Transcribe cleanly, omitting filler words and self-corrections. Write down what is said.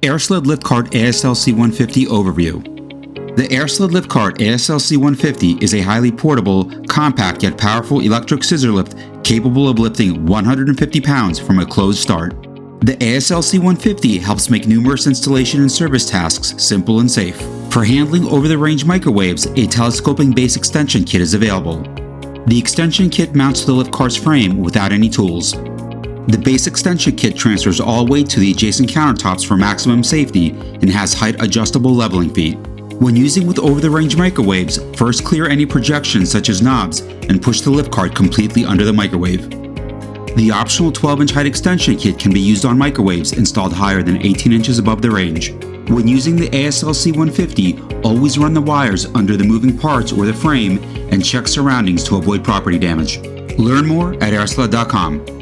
Airsled LiftCart ASLC-150 Overview. The Airsled LiftCart ASLC-150 is a highly portable, compact yet powerful electric scissor lift capable of lifting 150 pounds from a closed start. The ASLC-150 helps make numerous installation and service tasks simple and safe. For handling over-the-range microwaves, a telescoping base extension kit is available. The extension kit mounts to the LiftCart's frame without any tools. The base extension kit transfers all weight to the adjacent countertops for maximum safety and has height-adjustable leveling feet. When using with over-the-range microwaves, first clear any projections such as knobs and push the LiftCart completely under the microwave. The optional 12-inch height extension kit can be used on microwaves installed higher than 18 inches above the range. When using the ASLC-150, always run the wires under the moving parts or the frame and check surroundings to avoid property damage. Learn more at airsled.com.